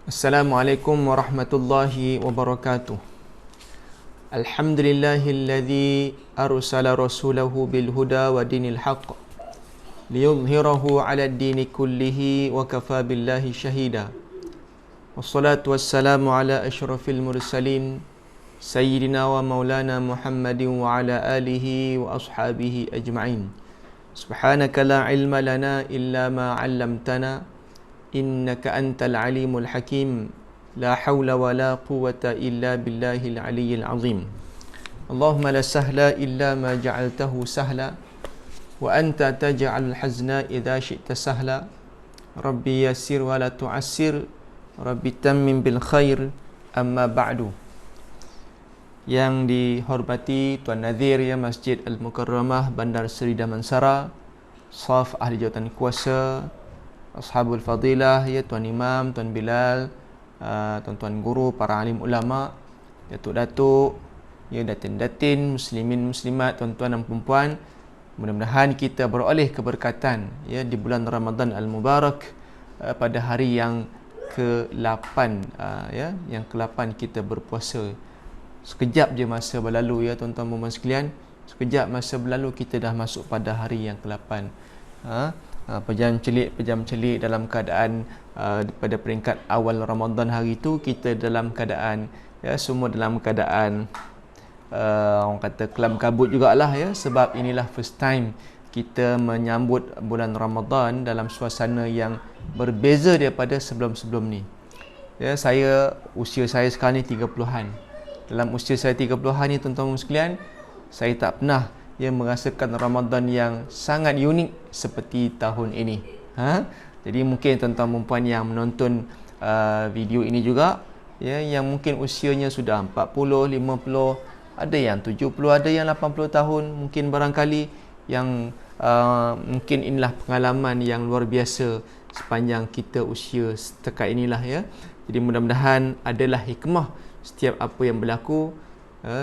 Assalamualaikum warahmatullahi wabarakatuh. Alhamdulillahilladzi arsala rasulahu bil huda wa dinil haqq liyudhhirahu 'ala ad-dini kullihi wa kafa billahi shahida. Wassalatu wassalamu ala asyrafil mursalin sayyidina wa maulana Muhammadin wa ala alihi wa ashabihi ajma'in. Subhanaka la ilma lana illa ma 'allamtana innaka antal alimul hakim. La hawla wa la quwwata illa billahil aliyyil azim. Allahumma la sahla illa ma ja'altahu sahla wa anta taj'alul hazna idza syi'ta sahla. Rabbi yassir wa la tu'assir, Rabbi tammim bil khair. Amma ba'du. Yang dihormati Tuan Nazir ya Masjid Al-Mukarramah Bandar Seri Damansara, staf ahli jawatan kuasa, Ashabul Fadilah, ya Tuan Imam, Tuan Bilal, tuan-tuan guru, para alim ulama, datuk-datuk, ya datin-datin, muslimin, muslimat, tuan-tuan dan perempuan. Mudah-mudahan kita beroleh keberkatan ya di bulan Ramadan Al-Mubarak, pada hari yang ke-8, ya, yang ke-8 kita berpuasa. Sekejap je masa berlalu ya tuan-tuan dan puan sekalian. Sekejap masa berlalu kita dah masuk pada hari yang ke-8. Pejam celik dalam keadaan pada peringkat awal Ramadan hari itu kita dalam keadaan ya semua dalam keadaan orang kata kelam kabut jugalah ya, sebab inilah first time kita menyambut bulan Ramadan dalam suasana yang berbeza daripada sebelum-sebelum ni. Ya, usia saya sekarang ni 30-an. Dalam usia saya 30-an ni tuan-tuan sekalian, saya tak pernah merasakan Ramadan yang sangat unik seperti tahun ini. Jadi mungkin tuan-tuan perempuan yang menonton video ini juga ya, yang mungkin usianya sudah 40, 50, ada yang 70, ada yang 80 tahun, mungkin barangkali yang mungkin inilah pengalaman yang luar biasa sepanjang kita usia setakat inilah ya. Jadi mudah-mudahan adalah hikmah setiap apa yang berlaku.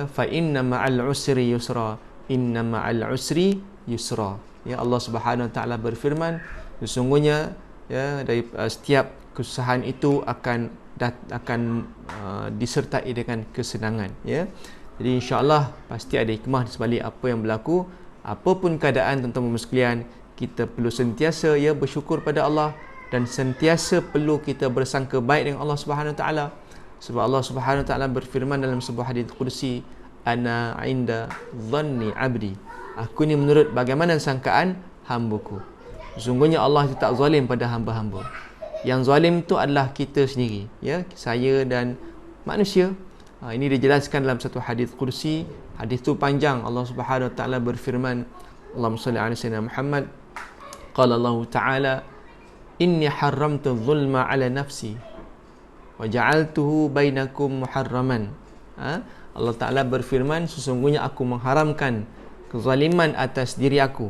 Fa inna ma'al usri yusra, inna ma'al usri yusra. Ya, Allah Subhanahu Wa Taala berfirman, sesungguhnya ya dari setiap kesusahan itu akan disertai dengan kesenangan ya. Jadi insya-Allah pasti ada hikmah di sebalik apa yang berlaku. Apapun keadaan tuan-tuan sekalian, kita perlu sentiasa ya bersyukur pada Allah dan sentiasa perlu kita bersangka baik dengan Allah Subhanahu Wa Taala. Sebab Allah Subhanahu Wa Taala berfirman dalam sebuah hadis qudsi, ana inda dhanni abdi, aku ni menurut bagaimana sangkaan hambaku. Sesungguhnya Allah itu tak zalim pada hamba-hamba. Yang zalim itu adalah kita sendiri ya, saya dan manusia. Ini dijelaskan dalam satu hadis qudsi. Hadis itu panjang. Allah Subhanahu Wa Taala berfirman, Allahumma salli ala sayyidina Muhammad, qala Allah Taala, inni haramtu dhulma ala nafsi wa ja'altuhu bainakum muharraman. Allah Ta'ala berfirman, sesungguhnya aku mengharamkan kezaliman atas diri aku,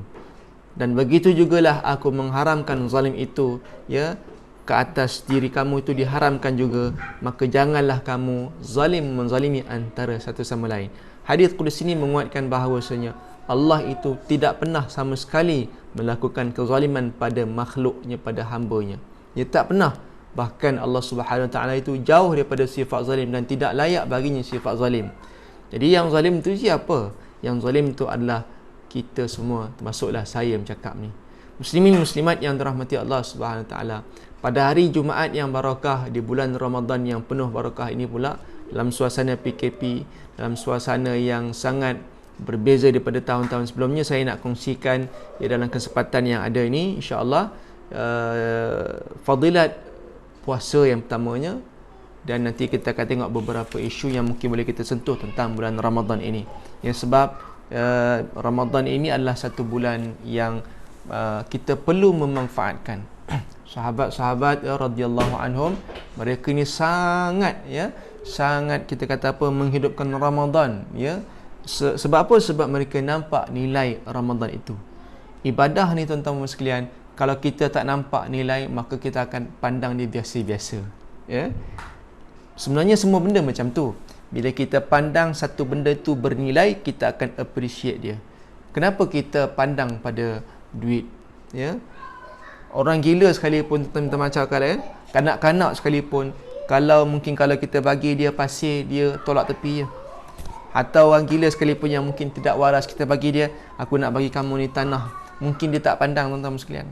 dan begitu jugalah aku mengharamkan zalim itu ya ke atas diri kamu, itu diharamkan juga, maka janganlah kamu zalim menzalimi antara satu sama lain. Hadis qudsi ini menguatkan bahawasanya Allah itu tidak pernah sama sekali melakukan kezaliman pada makhluknya, pada hambanya. Dia tak pernah. Bahkan Allah Subhanahu Wa Taala itu jauh daripada sifat zalim dan tidak layak baginya sifat zalim. Jadi yang zalim itu siapa? Yang zalim itu adalah kita semua, termasuklah saya bercakap ni. Muslimin muslimat yang dirahmati Allah Subhanahu Wa Taala. Pada hari Jumaat yang barakah di bulan Ramadan yang penuh barakah ini pula, dalam suasana PKP, dalam suasana yang sangat berbeza daripada tahun-tahun sebelumnya, saya nak kongsikan dalam kesempatan yang ada ini insya-Allah fadilat puasa yang pertamanya, dan nanti kita akan tengok beberapa isu yang mungkin boleh kita sentuh tentang bulan Ramadan ini. Yang sebab Ramadan ini adalah satu bulan yang kita perlu memanfaatkan. Sahabat-sahabat radhiyallahu anhum, mereka ni sangat kita kata apa, menghidupkan Ramadan ya. Sebab apa? Sebab mereka nampak nilai Ramadan itu. Ibadah ni tuan-tuan sekalian, kalau kita tak nampak nilai, maka kita akan pandang dia biasa-biasa ya. Sebenarnya semua benda macam tu. Bila kita pandang satu benda tu bernilai, kita akan appreciate dia. Kenapa kita pandang pada duit ya? Orang gila sekalipun, teman-teman macam kalian, kanak-kanak sekalipun, Kalau kita bagi dia pasir, dia tolak tepi je. Atau orang gila sekalipun yang mungkin tidak waras, kita bagi dia, aku nak bagi kamu ni tanah, mungkin dia tak pandang, tuan-tuan sekalian.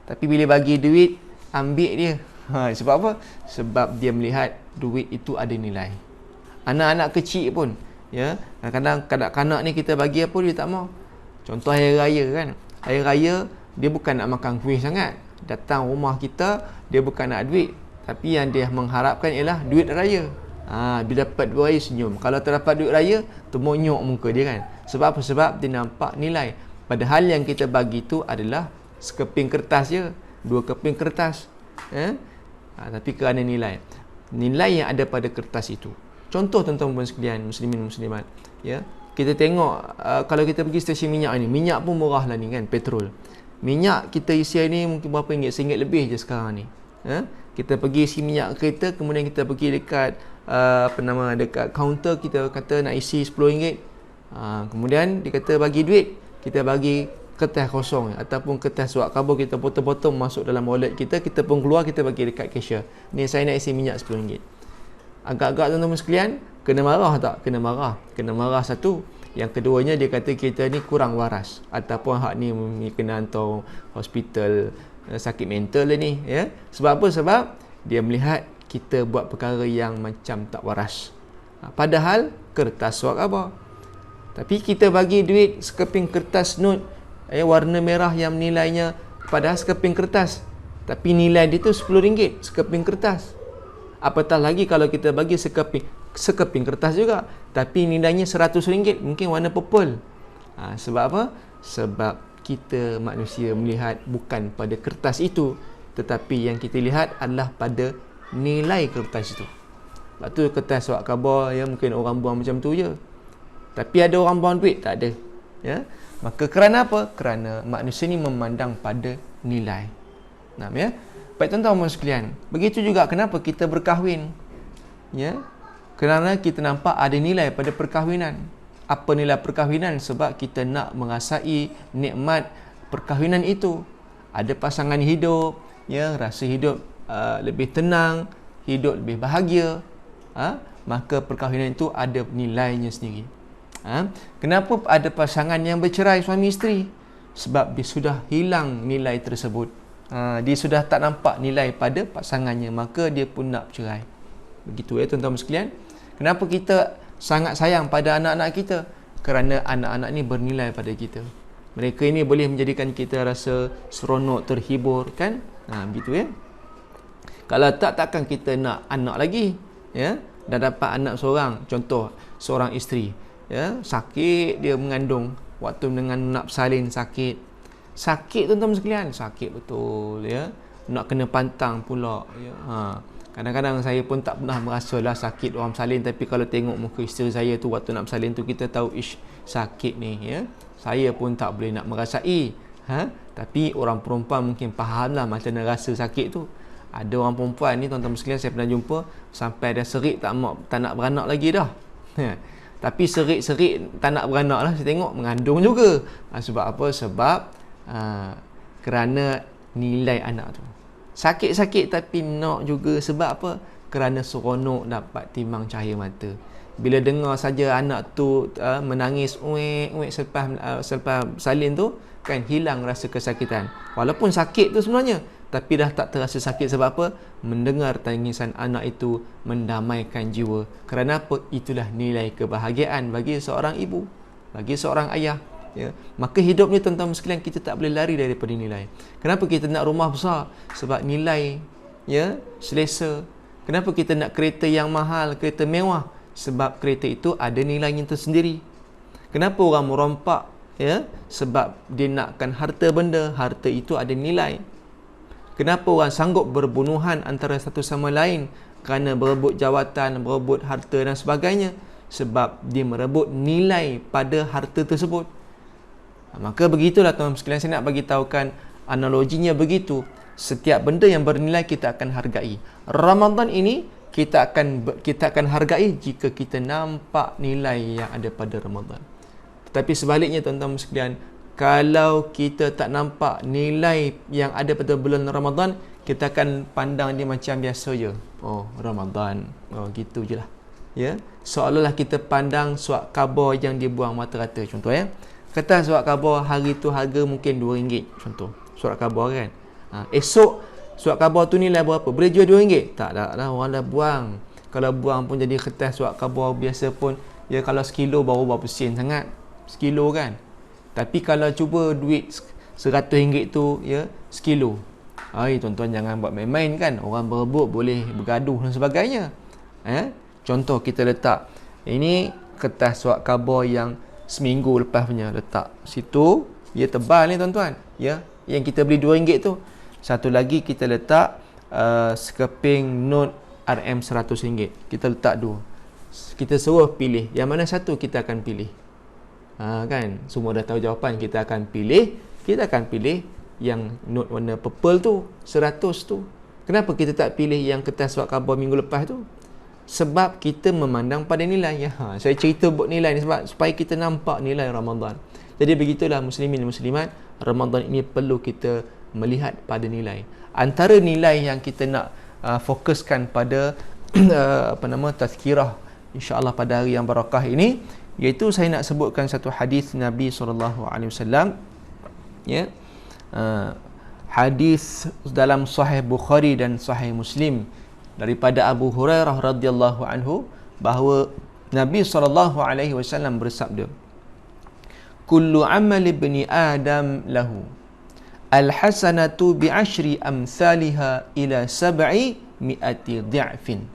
Tapi bila bagi duit, ambil dia. Sebab apa? Sebab dia melihat duit itu ada nilai. Anak-anak kecil pun, ya, kadang-kadang kanak-kanak ni kita bagi apa dia tak mau. Contoh hari raya kan. Hari raya dia bukan nak makan kuih sangat. Datang rumah kita, dia bukan nak duit, tapi yang dia mengharapkan ialah duit raya. Bila dapat duit raya senyum. Kalau tak dapat duit raya, termonyok muka dia kan. Sebab apa? Sebab dia nampak nilai. Padahal yang kita bagi tu adalah sekeping kertas je, 2 keping kertas. Tapi kerana nilai yang ada pada kertas itu. Contoh tuan-tuan sekalian, muslimin muslimat, ya. Kita tengok kalau kita pergi stesen minyak ni, minyak pun murah lah ni kan, petrol. Minyak kita isi ni mungkin berapa ringgit, RM1 lebih je sekarang ni. Kita pergi isi minyak kereta, kemudian kita pergi dekat dekat kaunter, kita kata nak isi RM10. Kemudian dia kata bagi duit, kita bagi kertas kosong ataupun kertas surat khabar, kita potong-potong masuk dalam wallet kita pun keluar, kita bagi dekat cashier. Ni saya nak isi minyak RM10. Agak-agak tuan-tuan sekalian, kena marah tak? Kena marah satu. Yang keduanya, dia kata kita ni kurang waras, ataupun hak ni kena hantar hospital, sakit mental lah ni, ya. Sebab apa? Sebab dia melihat kita buat perkara yang macam tak waras. Padahal kertas surat khabar. Tapi kita bagi duit sekeping kertas note warna merah yang nilainya padahal sekeping kertas, tapi nilai dia tu RM10 sekeping kertas. Apatah lagi kalau kita bagi sekeping kertas juga, tapi nilainya RM100, mungkin warna purple. Sebab apa? Sebab kita manusia melihat bukan pada kertas itu, tetapi yang kita lihat adalah pada nilai kertas itu. Sebab tu kertas surat khabar, ya, mungkin orang buang macam tu je, tapi ada orang buang duit? Tak ada, ya. Maka kerana apa? Kerana manusia ni memandang pada nilai. Ya. Baik tuan-tuan sekalian, begitu juga kenapa kita berkahwin, ya. Kerana kita nampak ada nilai pada perkahwinan. Apa nilai perkahwinan? Sebab kita nak merasai nikmat perkahwinan itu. Ada pasangan hidup, ya, rasa hidup lebih tenang, hidup lebih bahagia. Maka perkahwinan itu ada nilainya sendiri. Kenapa ada pasangan yang bercerai suami isteri? Sebab dia sudah hilang nilai tersebut. Dia sudah tak nampak nilai pada pasangannya, maka dia pun nak bercerai. Begitu ya tuan-tuan sekalian. Kenapa kita sangat sayang pada anak-anak kita? Kerana anak-anak ni bernilai pada kita. Mereka ini boleh menjadikan kita rasa seronok, terhibur, kan? Begitu ya. Kalau tak, takkan kita nak anak lagi, ya. Dah dapat anak seorang, contoh seorang isteri, ya, sakit dia mengandung, waktu dengan nak bersalin sakit tuan-tuan sekalian, sakit betul, ya. Nak kena pantang pula, ya. Kadang-kadang saya pun tak pernah merasalah sakit orang bersalin, tapi kalau tengok muka isteri saya tu waktu nak bersalin tu, kita tahu sakit ni, ya. Saya pun tak boleh nak merasai, tapi orang perempuan mungkin fahamlah macam mana rasa sakit tu. Ada orang perempuan ni tuan-tuan sekalian, saya pernah jumpa sampai ada serik tak nak beranak lagi dah. Tapi serik-serik tak nak beranak lah, saya tengok mengandung juga. Sebab apa? Sebab kerana nilai anak tu. Sakit-sakit tapi nak juga. Sebab apa? Kerana seronok dapat timbang cahaya mata. Bila dengar saja anak tu menangis selepas salin tu, kan hilang rasa kesakitan. Walaupun sakit tu sebenarnya, tapi dah tak terasa sakit. Sebab apa? Mendengar tangisan anak itu mendamaikan jiwa. Kerana apa? Itulah nilai kebahagiaan bagi seorang ibu, bagi seorang ayah, ya. Maka hidup ni tuan-tuan sekalian, kita tak boleh lari daripada nilai. Kenapa kita nak rumah besar? Sebab nilai, ya, selesa. Kenapa kita nak kereta yang mahal, kereta mewah? Sebab kereta itu ada nilainya tersendiri. Kenapa orang merompak? Ya, sebab dia nakkan harta benda, harta itu ada nilai. Kenapa orang sanggup berbunuhan antara satu sama lain kerana berebut jawatan, berebut harta dan sebagainya? Sebab dia merebut nilai pada harta tersebut. Maka begitulah tuan-tuan sekalian, saya nak bagi tahukan analoginya begitu. Setiap benda yang bernilai kita akan hargai. Ramadan ini kita akan hargai jika kita nampak nilai yang ada pada Ramadan. Tetapi sebaliknya tuan-tuan sekalian, kalau kita tak nampak nilai yang ada pada bulan Ramadan, kita akan pandang dia macam biasa je. Oh, Ramadan. Oh, gitu je lah. Ya, seolah-olah kita pandang surat khabar yang dibuang mata-rata. Contoh ya. Kertas surat khabar hari tu harga mungkin RM2. Contoh. Surat khabar kan. Esok surat khabar tu nilai berapa? Boleh jual RM2? Tak lah, orang dah buang. Kalau buang pun jadi kertas surat khabar biasa pun, ya kalau sekilo baru berapa sen sangat. Sekilo kan. Tapi kalau cuba duit RM100 tu, ya, sekilo. Tuan-tuan jangan buat main-main kan. Orang berebut boleh bergaduh dan sebagainya. Contoh kita letak, ini kertas surat khabar yang seminggu lepas punya, letak situ. Ia tebal ni tuan-tuan, ya, yang kita beli RM2 tu. Satu lagi kita letak sekeping note RM100. Kita letak dua. Kita suruh pilih yang mana satu kita akan pilih. Kan semua dah tahu jawapan. Kita akan pilih yang note warna purple tu, 100 tu. Kenapa kita tak pilih yang kertas surat khabar minggu lepas tu? Sebab kita memandang pada nilai. Saya cerita buat nilai ni sebab supaya kita nampak nilai Ramadan. Jadi begitulah muslimin dan muslimat, Ramadan ini perlu kita melihat pada nilai. Antara nilai yang kita nak fokuskan pada tazkirah insya-Allah pada hari yang barakah ini, iaitu saya nak sebutkan satu hadis Nabi SAW, ya. Hadis dalam Sahih Bukhari dan Sahih Muslim daripada Abu Hurairah radhiyallahu anhu, bahawa Nabi SAW bersabda, kullu amal ibni Adam lahu al-hasanatu bi'ashri amthaliha ila 700 dhi'fin.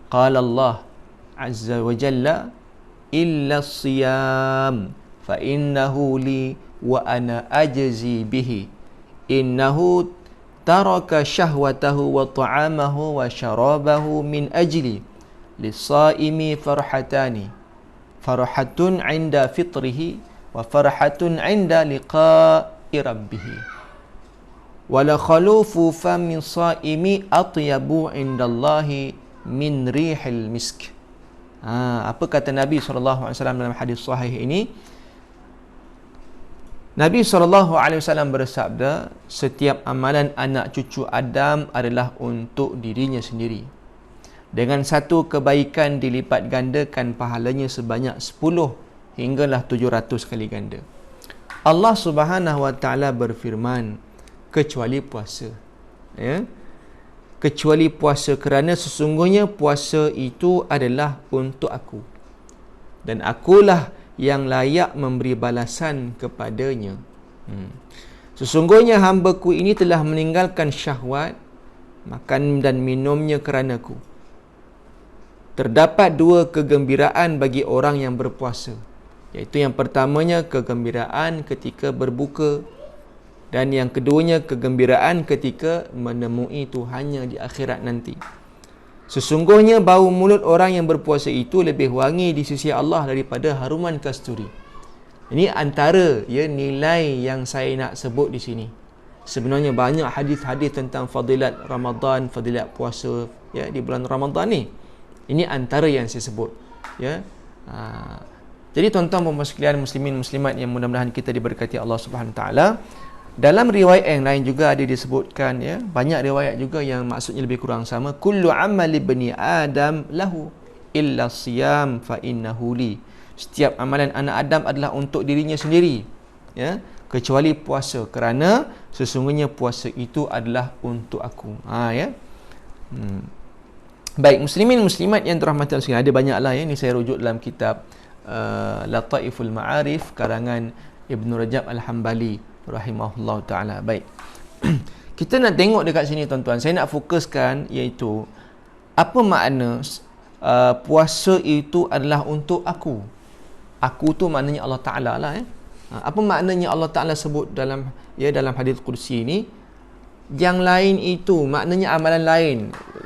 Qala Allah azza wa jalla illa as-siyam fa innahu li wa ana ajzi bihi innahu taraka syahwatahu wa ta'amahu wa syarabahu min ajli lis-saimi farhatani, farhatun 'inda fitrihi wa farhatun 'inda liqa'i rabbih, wala khalufu famin saimi atyabu 'indallahi min rihil misk. Apa kata Nabi SAW dalam hadis sahih ini? Nabi SAW bersabda, setiap amalan anak cucu Adam adalah untuk dirinya sendiri. Dengan satu kebaikan dilipat gandakan pahalanya sebanyak 10 hinggalah 700 kali ganda. Allah Subhanahu Wa Taala berfirman, kecuali puasa. Ya? Kecuali puasa, kerana sesungguhnya puasa itu adalah untuk aku. Dan akulah yang layak memberi balasan kepadanya. Sesungguhnya hamba-Ku ini telah meninggalkan syahwat, makan dan minumnya kerana-Ku. Terdapat dua kegembiraan bagi orang yang berpuasa, iaitu yang pertamanya kegembiraan ketika berbuka, dan yang keduanya kegembiraan ketika menemui Tuhannya di akhirat nanti. Sesungguhnya bau mulut orang yang berpuasa itu lebih wangi di sisi Allah daripada haruman kasturi. Ini antara nilai yang saya nak sebut di sini. Sebenarnya banyak hadis-hadis tentang fadilat Ramadan, fadilat puasa di bulan Ramadan ni. Ini antara yang saya sebut. Jadi tuan-tuan dan puan sekalian, muslimin muslimat yang mudah-mudahan kita diberkati Allah Subhanahu taala. Dalam riwayat yang lain juga ada disebutkan, banyak riwayat juga yang maksudnya lebih kurang sama. Kullu amal ibni Adam lahu illa siyam fa innahu li. Setiap amalan anak Adam adalah untuk dirinya sendiri, kecuali puasa, kerana sesungguhnya puasa itu adalah untuk aku. Baik, muslimin muslimat yang dirahmati Allah sekalian, ada banyaklah ini saya rujuk dalam kitab Lataiful Ma'arif karangan Ibnu Rajab Al-Hambali rahimahullah ta'ala. Baik, kita nak tengok dekat sini tuan-tuan. Saya nak fokuskan iaitu apa makna puasa itu adalah untuk aku. Aku tu maknanya Allah Ta'ala lah. Apa maknanya Allah Ta'ala sebut dalam dalam hadis kursi ini? Yang lain itu maknanya amalan lain,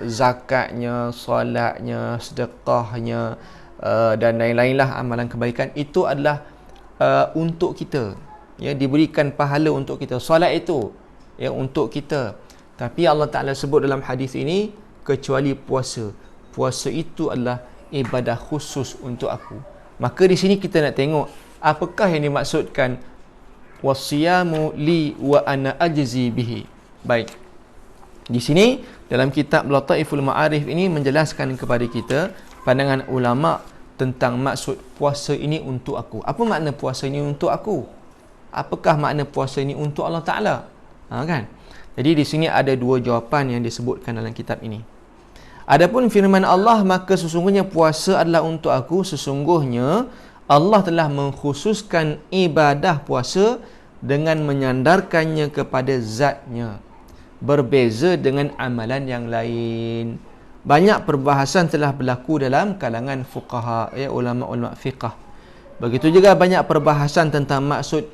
zakatnya, solatnya, sedekahnya, dan lain-lain lah amalan kebaikan, itu adalah untuk kita, diberikan pahala untuk kita. Solat itu untuk kita. Tapi Allah Ta'ala sebut dalam hadis ini, kecuali puasa. Puasa itu adalah ibadah khusus untuk aku. Maka di sini kita nak tengok apakah yang dimaksudkan wasiyamu li wa ana ajzi bihi. Baik, Di sini dalam kitab Lataiful Ma'arif ini menjelaskan kepada kita pandangan ulama tentang maksud puasa ini untuk aku. Apa makna puasa ini untuk aku? Apakah makna puasa ini untuk Allah Ta'ala? Kan? Jadi di sini ada dua jawapan yang disebutkan dalam kitab ini. Adapun firman Allah, maka sesungguhnya puasa adalah untuk aku. Sesungguhnya Allah telah mengkhususkan ibadah puasa dengan menyandarkannya kepada zatnya, berbeza dengan amalan yang lain. Banyak perbahasan telah berlaku dalam kalangan fuqaha, ulama-ulama fiqh. Begitu juga banyak perbahasan tentang maksud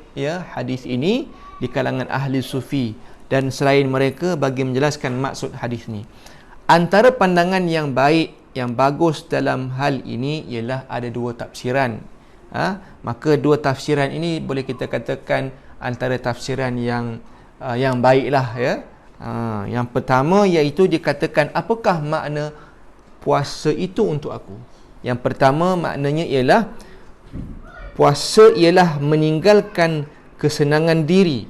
hadis ini di kalangan ahli sufi dan selain mereka bagi menjelaskan maksud hadis ini. Antara pandangan yang baik, yang bagus dalam hal ini ialah ada dua tafsiran. Maka dua tafsiran ini boleh kita katakan antara tafsiran yang baiklah, ya. Yang pertama iaitu dikatakan apakah makna puasa itu untuk aku. Yang pertama maknanya ialah puasa ialah meninggalkan kesenangan diri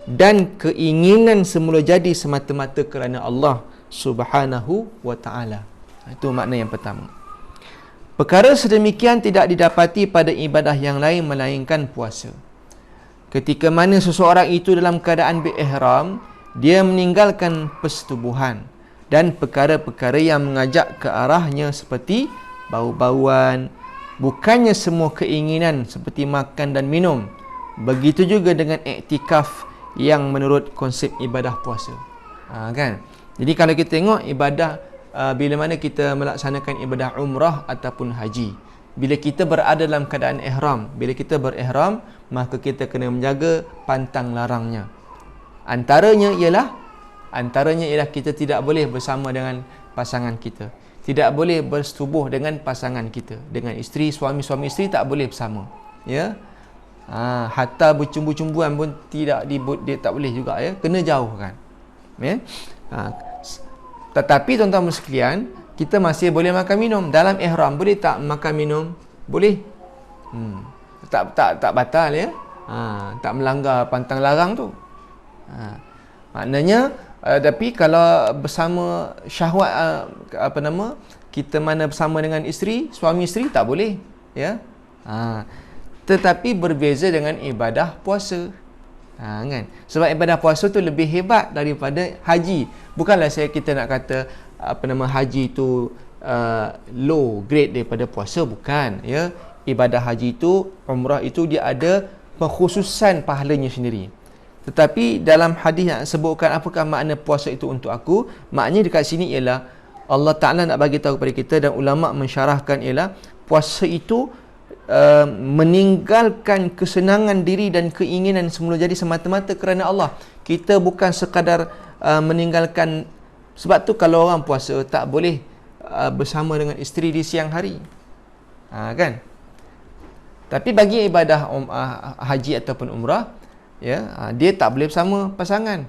dan keinginan semula jadi semata-mata kerana Allah Subhanahu wa ta'ala. Itu makna yang pertama. Perkara sedemikian tidak didapati pada ibadah yang lain melainkan puasa. Ketika mana seseorang itu dalam keadaan berihram, dia meninggalkan persetubuhan dan perkara-perkara yang mengajak ke arahnya seperti bau-bauan, bukannya semua keinginan seperti makan dan minum. Begitu juga dengan iktikaf yang menurut konsep ibadah puasa. Kan? Jadi kalau kita tengok ibadah bila mana kita melaksanakan ibadah umrah ataupun haji, bila kita berada dalam keadaan ihram, bila kita berihram, maka kita kena menjaga pantang larangnya. Antaranya ialah kita tidak boleh bersama dengan pasangan kita. Tidak boleh bersetubuh dengan pasangan kita. Dengan isteri, suami isteri tak boleh bersama. Ya. Hatta bercumbu-cumbuan pun dia tak boleh juga, ya. Kena jauhkan. Ya. Tetapi tuan-tuan sekalian, kita masih boleh makan minum dalam ihram. Boleh tak makan minum? Boleh. Tak batal, ya. Tak melanggar pantang larang tu. Maknanya tapi kalau bersama syahwat kita mana bersama dengan isteri, suami isteri tak boleh, ya. Tetapi berbeza dengan ibadah puasa. Kan? Sebab ibadah puasa tu lebih hebat daripada haji. Bukanlah kita nak kata haji itu low grade daripada puasa, bukan, ya. Ibadah haji itu, umrah itu dia ada pengkhususan pahalanya sendiri. Tetapi dalam hadis yang sebutkan apakah makna puasa itu untuk aku, maknanya dekat sini ialah Allah Ta'ala nak bagi tahu kepada kita dan ulama' mensyarahkan ialah puasa itu meninggalkan kesenangan diri dan keinginan semula jadi semata-mata kerana Allah. Kita bukan sekadar meninggalkan. Sebab tu kalau orang puasa tak boleh bersama dengan isteri di siang hari, kan. Tapi bagi ibadah haji ataupun umrah, ya, dia tak boleh bersama pasangan,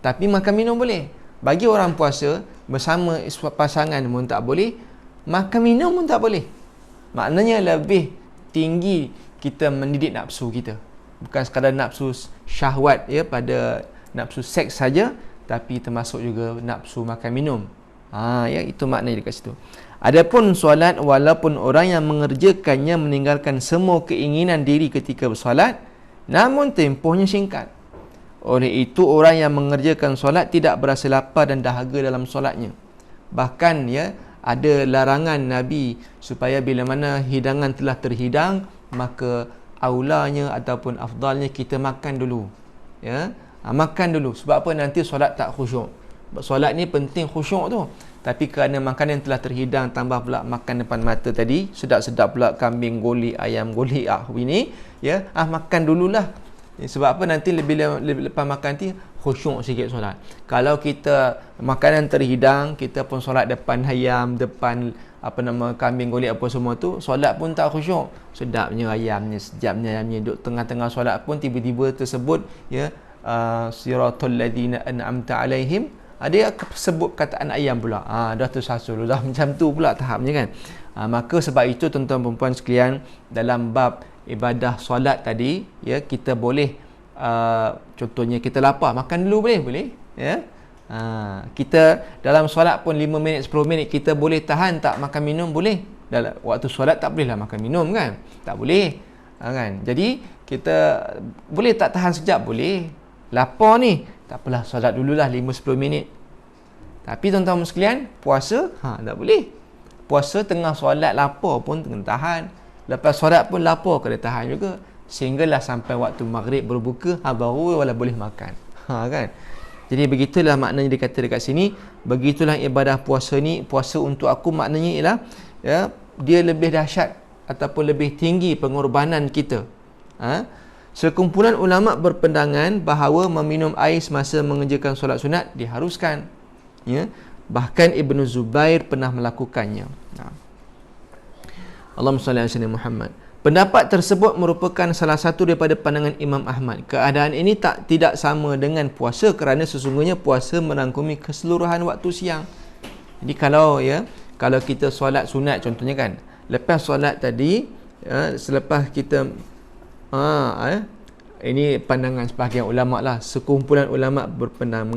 tapi makan minum boleh. Bagi orang puasa, bersama pasangan pun tak boleh, makan minum pun tak boleh. Maknanya lebih tinggi kita mendidik nafsu kita. Bukan sekadar nafsu syahwat, ya, pada nafsu seks saja, tapi termasuk juga nafsu makan minum. Ya, itu maknanya dekat situ. Adapun solat, walaupun orang yang mengerjakannya meninggalkan semua keinginan diri ketika bersolat, namun tempohnya singkat. Oleh itu orang yang mengerjakan solat tidak berasa lapar dan dahaga dalam solatnya. Bahkan, ya, ada larangan Nabi supaya bila mana hidangan telah terhidang, maka aulanya ataupun afdalnya kita makan dulu, ya. Makan dulu. Sebab apa? Nanti solat tak khusyuk. Solat ni penting khusyuk tu, tapi kerana makanan telah terhidang, tambah pula makan depan mata tadi, sedap-sedap pula kambing golek, ayam golek ini, ya, makan dululah. Sebab apa? Nanti lebih lepas makan nanti khusyuk sikit solat. Kalau kita makanan terhidang, kita pun solat depan ayam, depan kambing golek apa semua tu, solat pun tak khusyuk. Sedapnya ayamnya, sejapnya ayamnya, duduk tengah-tengah solat pun tiba-tiba tersebut, ya, siratal ladzina an'amta alaihim, dia sebut kataan ayam pula. Dah tersasul, dah macam tu pula tahapnya, kan. Maka sebab itu tuan-tuan perempuan sekalian, dalam bab ibadah solat tadi, ya, kita boleh contohnya kita lapar, makan dulu boleh, ya. Kita dalam solat pun 5 minit 10 minit kita boleh tahan tak makan minum? Boleh. Dalam waktu solat tak bolehlah makan minum kan? Tak boleh. Kan? Jadi kita boleh tak tahan sekejap? Boleh. Lapar ni, tak apalah, solat dululah 5-10 minit. Tapi tuan-tuan sekalian, puasa tak boleh. Puasa tengah solat lapar pun kena tahan. Lepas solat pun lapar kena tahan juga. Sehinggalah sampai waktu maghrib berbuka, baru boleh makan. Kan? Jadi begitulah maknanya dikata dekat sini. Begitulah ibadah puasa ni. Puasa untuk aku maknanya ialah dia lebih dahsyat ataupun lebih tinggi pengorbanan kita. Sekumpulan ulama berpandangan bahawa meminum air semasa mengerjakan solat sunat diharuskan. Bahkan Ibnu Zubair pernah melakukannya. Allahumma salli ala sayyidina Muhammad. Pendapat tersebut merupakan salah satu daripada pandangan Imam Ahmad. Keadaan ini tidak sama dengan puasa kerana sesungguhnya puasa merangkumi keseluruhan waktu siang. Jadi kalau kita solat sunat contohnya kan, lepas solat tadi, selepas kita ini pandangan sebahagian ulama lah, sekumpulan ulama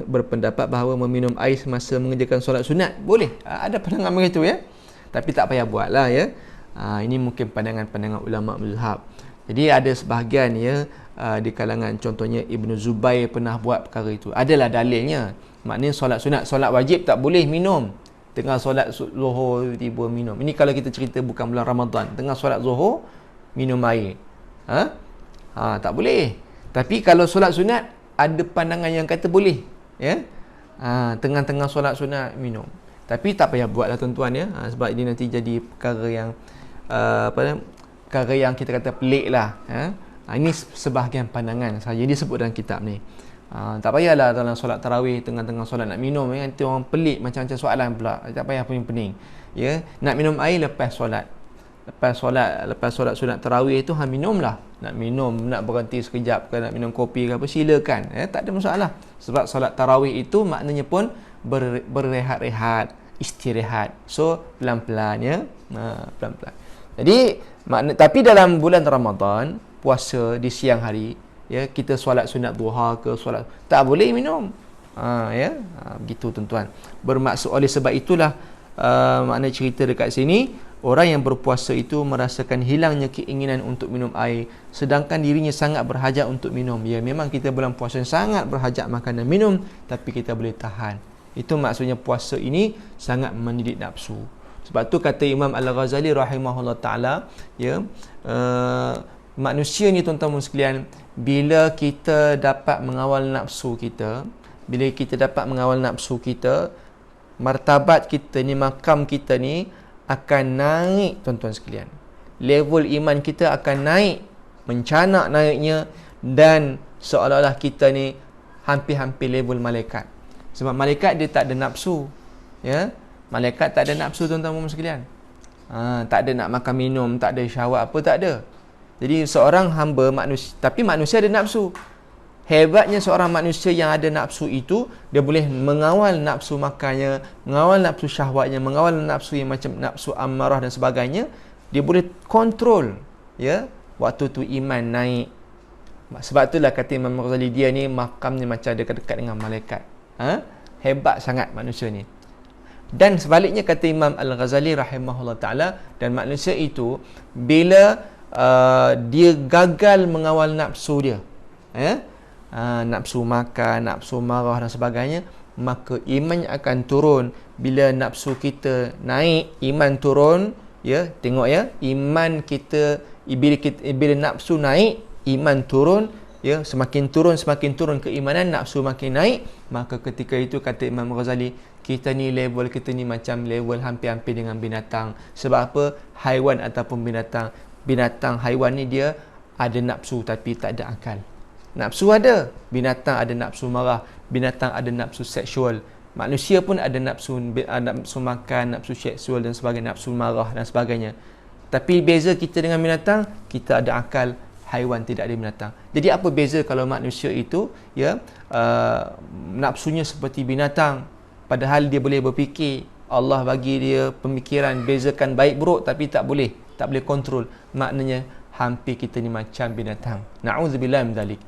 berpendapat bahawa meminum air semasa mengerjakan solat sunat boleh. Ada pandangan begitu tapi tak payah buat lah ini mungkin pandangan-pandangan ulama mazhab. Jadi ada sebahagian di kalangan contohnya Ibnu Zubair pernah buat perkara itu. Adalah dalilnya. Maknanya solat sunat, solat wajib tak boleh minum. Tengah solat zuhur tiba minum. Ini kalau kita cerita bukan bulan Ramadan. Tengah solat zuhur minum air. Tak boleh. Tapi kalau solat sunat ada pandangan yang kata boleh. Tengah-tengah solat sunat minum. Tapi tak payah buatlah tuan-tuan sebab ini nanti jadi perkara yang perkara yang kita kata pelik lah. Ini sebahagian pandangan saja disebut dalam kitab ni. Tak payahlah dalam solat tarawih tengah-tengah solat nak minum nanti orang pelik macam-macam soalan pula. Tak payah pening-pening. Nak minum air lepas solat. Lepas solat sunat tarawih tu minumlah. Nak minum, nak berhenti sekejap ke, nak minum kopi ke apa, silakan. Tak ada masalah. Sebab solat tarawih itu maknanya pun berehat-rehat, istirahat. So pelan-pelan pelan-pelan. Jadi tapi dalam bulan Ramadan, puasa di siang hari, kita solat sunat duha ke solat, tak boleh minum. Begitu tuan-tuan. Bermaksud oleh sebab itulah makna cerita dekat sini, orang yang berpuasa itu merasakan hilangnya keinginan untuk minum air, sedangkan dirinya sangat berhajat untuk minum. Memang kita bulan puasa sangat berhajat makan dan minum, tapi kita boleh tahan. Itu maksudnya puasa ini sangat mendidik nafsu. Sebab tu kata Imam Al-Ghazali rahimahullah ta'ala, manusia ni tuan-tuan sekalian, bila kita dapat mengawal nafsu kita, martabat kita ni, makam kita ni akan naik tuan-tuan sekalian. Level iman kita akan naik, mencanak naiknya, dan seolah-olah kita ni hampir-hampir level malaikat. Sebab malaikat dia tak ada nafsu. Malaikat tak ada nafsu tuan-tuan sekalian. Tak ada nak makan minum, tak ada syahwat apa, tak ada. Jadi seorang hamba manusia, tapi manusia ada nafsu. Hebatnya seorang manusia yang ada nafsu itu, dia boleh mengawal nafsu makannya, mengawal nafsu syahwatnya, mengawal nafsu yang macam nafsu amarah dan sebagainya. Dia boleh kontrol. Waktu tu iman naik. Sebab itulah kata Imam Ghazali, dia ni makamnya macam dekat-dekat dengan malaikat. Hebat sangat manusia ni. Dan sebaliknya kata Imam Al-Ghazali rahimahullah ta'ala, dan manusia itu bila dia gagal mengawal nafsu dia, nafsu makan, nafsu marah dan sebagainya, maka iman akan turun. Bila nafsu kita naik, iman turun. Tengok iman kita, bila nafsu naik, iman turun. Semakin turun keimanan, nafsu makin naik. Maka ketika itu kata Imam Ghazali, kita ni level kita ni macam level hampir-hampir dengan binatang. Sebab apa? Haiwan ataupun binatang haiwan ni dia ada nafsu tapi tak ada akal. Nafsu ada, binatang ada nafsu marah, binatang ada nafsu seksual, manusia pun ada nafsu makan, nafsu seksual dan sebagainya, nafsu marah dan sebagainya. Tapi beza kita dengan binatang, kita ada akal, haiwan tidak ada binatang. Jadi apa beza kalau manusia itu nafsunya seperti binatang, padahal dia boleh berfikir. Allah bagi dia pemikiran, bezakan baik buruk, tapi tak boleh kontrol. Maknanya hampir kita ni macam binatang. Na'udzubillah min dzalik.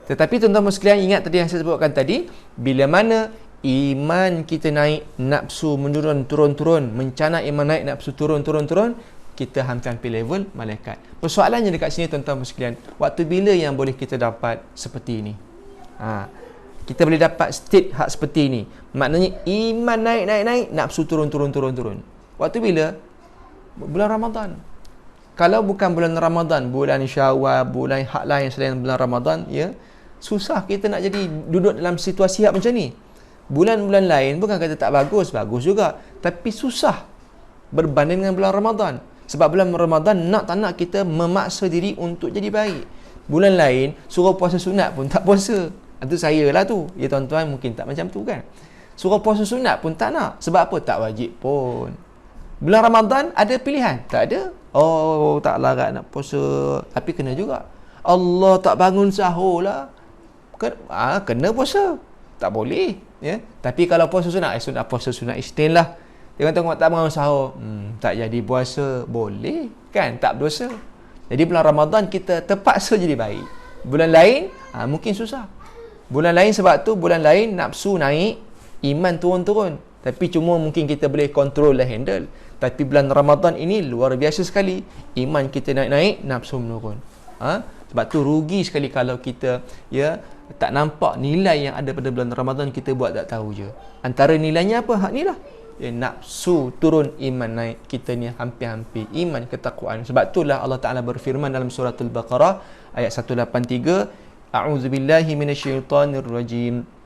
Tetapi tuan-tuan sekalian, ingat tadi yang saya sebutkan tadi, bila mana iman kita naik, nafsu menurun, turun-turun, mencana iman naik, nafsu turun, kita hampir level malaikat. Persoalannya dekat sini tuan-tuan sekalian, waktu bila yang boleh kita dapat seperti ini? Kita boleh dapat state hak seperti ini. Maknanya iman naik, nafsu turun. Waktu bila? Bulan Ramadan. Kalau bukan bulan Ramadan, bulan Syawal, bulan hak lain selain bulan Ramadan, ya, susah kita nak jadi duduk dalam situasi hak macam ni. Bulan-bulan lain bukan kata tak bagus, bagus juga, tapi susah berbanding dengan bulan Ramadan. Sebab bulan Ramadan nak tak nak kita memaksa diri untuk jadi baik. Bulan lain suruh puasa sunat pun tak puasa. Itu saya lah tu. Ya tuan-tuan mungkin tak macam tu kan. Suruh puasa sunat pun tak nak. Sebab apa? Tak wajib pun. Bulan Ramadan ada pilihan? Tak ada. Oh, tak larat nak puasa, tapi kena juga. Allah tak bangun sahur lah, kena puasa. Tak boleh, ya. Tapi kalau puasa sunat, puasa sunat isnin lah. Jangan tengok tak bangun sahur, tak jadi puasa, boleh kan, tak berdosa. Jadi bulan Ramadan kita terpaksa jadi baik. Bulan lain mungkin susah. Bulan lain sebab tu bulan lain nafsu naik, iman turun. Tapi cuma mungkin kita boleh kontrol dan handle. Tapi bulan Ramadan ini luar biasa sekali. Iman kita naik, nafsu menurun. Sebab tu rugi sekali kalau kita, ya, tak nampak nilai yang ada pada bulan Ramadan, kita buat tak tahu je. Antara nilainya apa? Hak ni lah. Ya, nafsu turun, iman naik. Kita ni hampir-hampir iman ketakwaan. Sebab itulah Allah Ta'ala berfirman dalam surah Al-Baqarah ayat 183, A'udzubillahi minasyaitanirrajim.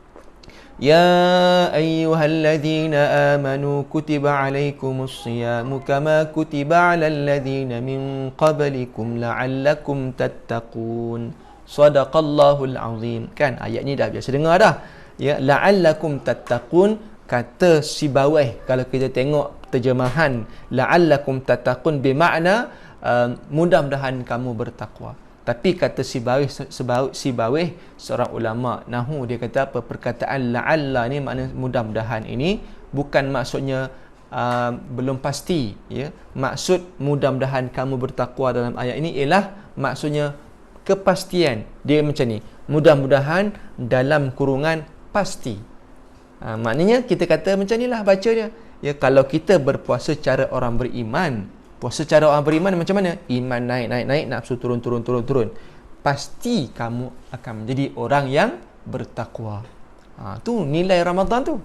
Ya ayyuhalladzina amanu kutiba alaikumus siyamu kama kutiba alal ladzina min qablikum la'allakum tattaqun. Sadaqallahul azim. Kan ayat ni dah biasa dengar dah. Ya, la'allakum tattaqun, kata si bawah kalau kita tengok terjemahan la'allakum tattaqun bermakna mudah-mudahan kamu bertakwa. Tapi kata si bawah seorang ulama nahu, dia kata apa? Perkataan la'alla ni makna mudah-mudahan ini bukan maksudnya belum pasti, ya. Maksud mudah-mudahan kamu bertakwa dalam ayat ini ialah maksudnya kepastian. Dia macam ni, mudah-mudahan dalam kurungan pasti. Maknanya kita kata macam nilah baca dia. Ya, kalau kita berpuasa cara orang beriman, puasa cara orang beriman macam mana? Iman naik, nafsu turun. Pasti kamu akan menjadi orang yang bertakwa. Tu nilai Ramadan tu.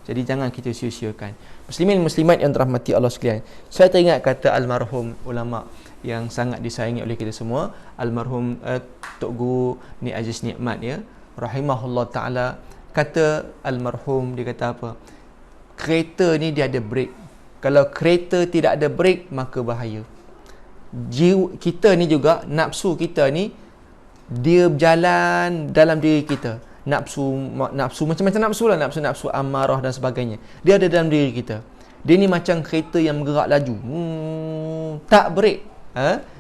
Jadi jangan kita sia-siakan. Muslimin muslimat yang dirahmati Allah sekalian. Saya teringat kata almarhum ulama yang sangat disayangi oleh kita semua, almarhum Tok Guru Ni Aziz Nikmat, ya, rahimahullah taala. Kata almarhum, dia kata apa? Kereta ni dia ada brake. Kalau kereta tidak ada brake, maka bahaya. Jiwa kita ni juga, nafsu kita ni, dia berjalan dalam diri kita. Nafsu macam-macam nafsu lah. Nafsu amarah dan sebagainya. Dia ada dalam diri kita. Dia ni macam kereta yang bergerak laju. Tak brake.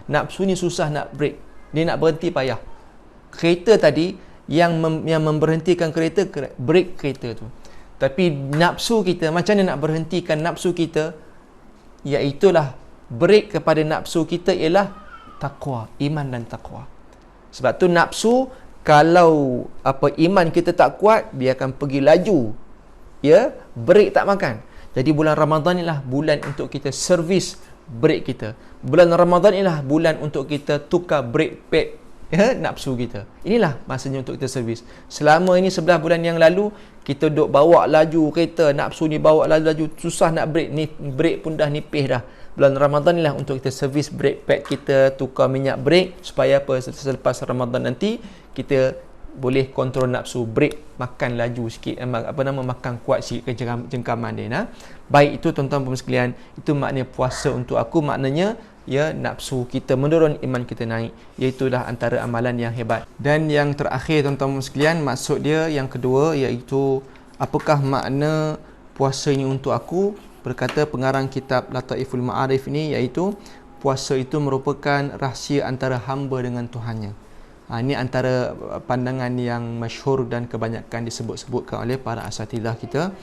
Nafsu ni susah nak brake. Dia nak berhenti payah. Kereta tadi, yang memberhentikan kereta, brake kereta tu. Tapi nafsu kita, macam mana nak berhentikan nafsu kita? Iaitulah break kepada nafsu kita ialah takwa, iman dan takwa. Sebab tu nafsu, kalau iman kita tak kuat, dia akan pergi laju. Ya, break tak makan. Jadi bulan Ramadan inilah bulan untuk kita servis break kita. Bulan Ramadan inilah bulan untuk kita tukar break pad, ya, nafsu kita. Inilah masanya untuk kita servis. Selama ini 11 bulan yang lalu, kita duk bawa laju kereta, nafsu ni bawa laju, susah nak break ni, break pun dah nipis dah. Bulan Ramadan ni lah untuk kita servis brake pad kita, tukar minyak brake, supaya apa? Selepas Ramadan nanti kita boleh kontrol nafsu, brake makan laju sikit, makan kuat sikit jengkaman dia. Baik, itu tuan-tuan puan sekalian, itu maknanya puasa untuk aku. Maknanya, ya, nafsu kita menurun, iman kita naik. Iaitulah antara amalan yang hebat. Dan yang terakhir tuan-tuan sekalian, maksud dia yang kedua, iaitu apakah makna puasa ini untuk aku? Berkata pengarang kitab Lataiful Ma'arif ini, iaitu puasa itu merupakan rahsia antara hamba dengan Tuhannya. Ini antara pandangan yang masyhur dan kebanyakan disebut-sebutkan oleh para asatidzah kita,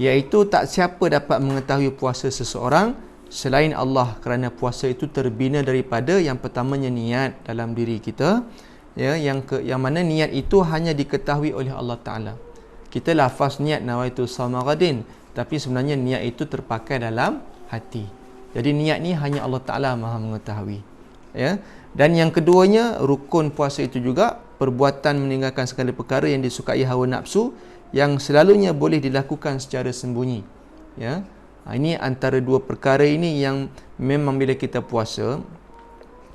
iaitu tak siapa dapat mengetahui puasa seseorang selain Allah, kerana puasa itu terbina daripada yang pertamanya niat dalam diri kita, ya, yang mana niat itu hanya diketahui oleh Allah Ta'ala. Kita lafaz niat nawaitu shauma ghadin, tapi sebenarnya niat itu terpakai dalam hati. Jadi niat ni hanya Allah Ta'ala Maha mengetahui. Ya. Dan yang keduanya, rukun puasa itu juga perbuatan meninggalkan segala perkara yang disukai hawa nafsu yang selalunya boleh dilakukan secara sembunyi. Ya. Ini antara dua perkara ini yang memang bila kita puasa,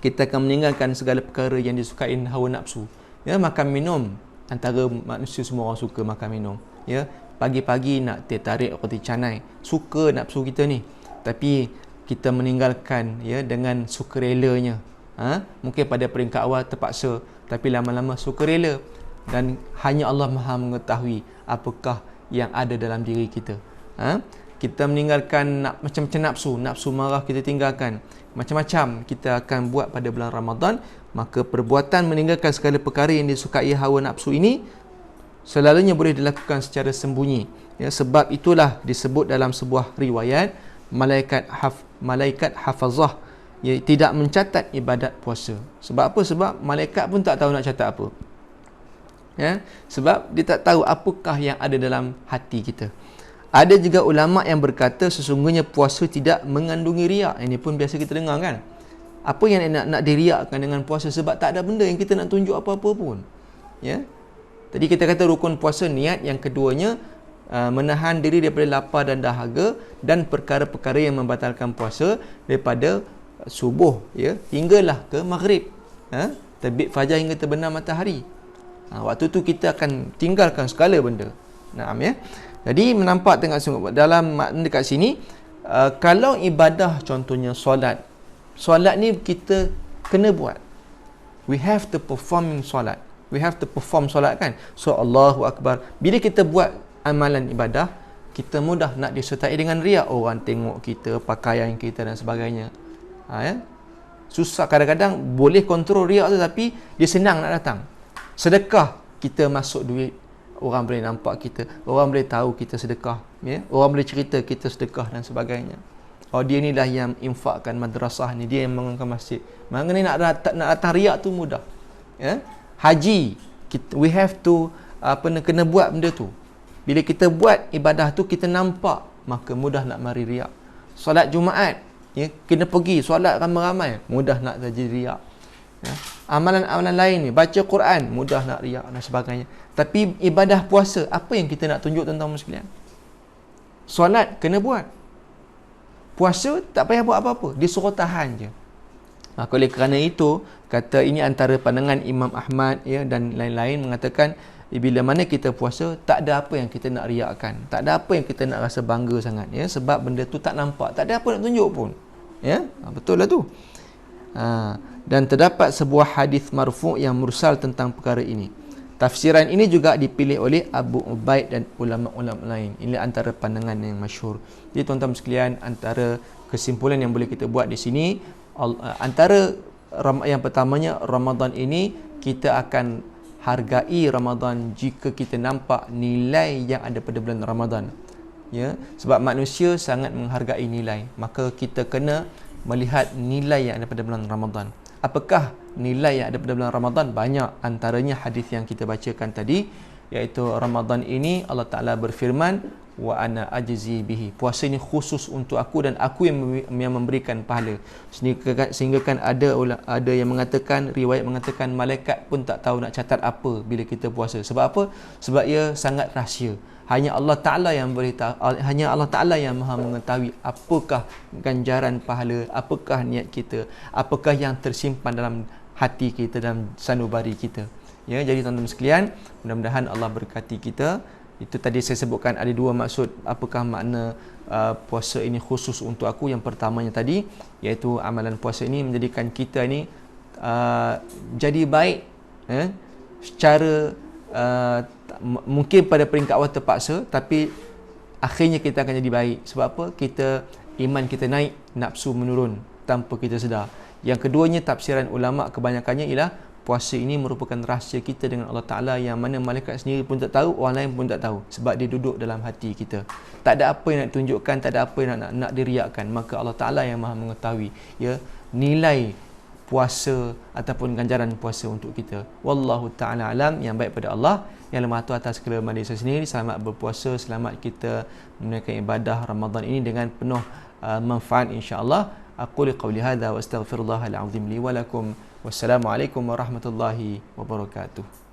kita akan meninggalkan segala perkara yang disukai hawa nafsu. Ya, makan minum, antara manusia semua orang suka makan minum. Ya, pagi-pagi nak teh tarik roti canai, suka nafsu kita ni. Tapi kita meninggalkan ya dengan sukarelanya. Mungkin pada peringkat awal terpaksa, tapi lama-lama sukarela, dan hanya Allah Maha mengetahui apakah yang ada dalam diri kita. Kita meninggalkan macam-macam nafsu marah kita tinggalkan, macam-macam kita akan buat pada bulan Ramadan. Maka perbuatan meninggalkan segala perkara yang disukai hawa nafsu ini selalunya boleh dilakukan secara sembunyi. Ya, sebab itulah disebut dalam sebuah riwayat, malaikat hafazah tidak mencatat ibadat puasa. Sebab apa? Sebab malaikat pun tak tahu nak catat apa. Ya, sebab dia tak tahu apakah yang ada dalam hati kita. Ada juga ulama yang berkata sesungguhnya puasa tidak mengandungi riak. Ini pun biasa kita dengar kan. Apa yang nak diriakkan dengan puasa? Sebab tak ada benda yang kita nak tunjuk apa-apa pun. Ya. Tadi kita kata rukun puasa niat, yang keduanya menahan diri daripada lapar dan dahaga dan perkara-perkara yang membatalkan puasa daripada subuh ya hinggalah ke maghrib. Terbit fajar hingga terbenam matahari. Waktu tu kita akan tinggalkan segala benda. Naam ya. Jadi menampak tengok dalam makna dekat sini, kalau ibadah contohnya solat ni kita kena buat. We have to perform solat. We have to perform solat kan. So Allahu Akbar. Bila kita buat amalan ibadah, kita mudah nak disertai dengan riak. Orang tengok kita, pakaian kita dan sebagainya. Ya? Susah kadang-kadang boleh kontrol riak tu, tapi dia senang nak datang. Sedekah, kita masuk duit, orang boleh nampak kita, orang boleh tahu kita sedekah, ya? Orang boleh cerita kita sedekah dan sebagainya. Oh, dia ni lah yang infakkan madrasah ni, dia yang membangunkan masjid. Maknanya nak datang riak tu mudah. Ya? Haji, we have to kena buat benda tu. Bila kita buat ibadah tu, kita nampak, maka mudah nak mari riak. Solat Jumaat, ya, kena pergi solat ramai-ramai, mudah nak terjadi riak. Ya. Amalan-amalan lain ni, baca Quran, mudah nak riak dan sebagainya. Tapi ibadah puasa, apa yang kita nak tunjuk tuan-tuan sekalian? Solat kena buat. Puasa tak payah buat apa-apa, dia suruh tahan je. Maka oleh kerana itu, kata ini antara pandangan Imam Ahmad ya, dan lain-lain mengatakan, bila mana kita puasa, tak ada apa yang kita nak riakkan, tak ada apa yang kita nak rasa bangga sangat ya, sebab benda tu tak nampak, tak ada apa nak tunjuk pun ya. Betul lah tu. Dan terdapat sebuah hadis marfu' yang mursal tentang perkara ini. Tafsiran ini juga dipilih oleh Abu Ubaid dan ulama-ulama lain. Ini antara pandangan yang masyhur. Jadi tuan-tuan sekalian, antara kesimpulan yang boleh kita buat di sini, antara yang pertamanya, Ramadan ini kita akan hargai Ramadan jika kita nampak nilai yang ada pada bulan Ramadan. Ya, sebab manusia sangat menghargai nilai, maka kita kena melihat nilai yang ada pada bulan Ramadan. Apakah nilai yang ada pada bulan Ramadan? Banyak, antaranya hadis yang kita bacakan tadi, iaitu Ramadan ini Allah Ta'ala berfirman, wa ana ajzi bihi, puasa ini khusus untuk aku dan aku yang memberikan pahala. Sehingga kan ada yang mengatakan, riwayat mengatakan malaikat pun tak tahu nak catat apa bila kita puasa. Sebab apa? Sebab ia sangat rahsia. Hanya Allah Ta'ala yang boleh tahu, hanya Allah Ta'ala yang Maha mengetahui apakah ganjaran pahala, apakah niat kita, apakah yang tersimpan dalam hati kita, dalam sanubari kita. Ya, jadi tuan-tuan sekalian, mudah-mudahan Allah berkati kita. Itu tadi saya sebutkan ada dua maksud apakah makna puasa ini khusus untuk aku. Yang pertamanya tadi, iaitu amalan puasa ini menjadikan kita ini jadi baik secara mungkin pada peringkat awal terpaksa, tapi akhirnya kita akan jadi baik. Sebab apa? Iman kita naik, nafsu menurun tanpa kita sedar. Yang keduanya, tafsiran ulama kebanyakannya ialah puasa ini merupakan rahsia kita dengan Allah Ta'ala, yang mana malaikat sendiri pun tak tahu, orang lain pun tak tahu, sebab dia duduk dalam hati kita. Tak ada apa yang nak tunjukkan, tak ada apa yang nak diriakkan, maka Allah Ta'ala yang Maha mengetahui ya nilai puasa ataupun ganjaran puasa untuk kita. Wallahu ta'ala alam. Yang baik pada Allah, Yang lemah tu atas kelemahan diri saya sendiri. Selamat berpuasa, selamat kita menunaikan ibadah Ramadan ini dengan penuh manfaat insya-Allah. Aqulu qawli hadza wa astaghfirullahal azim li wa lakum. Wassalamualaikum warahmatullahi wabarakatuh.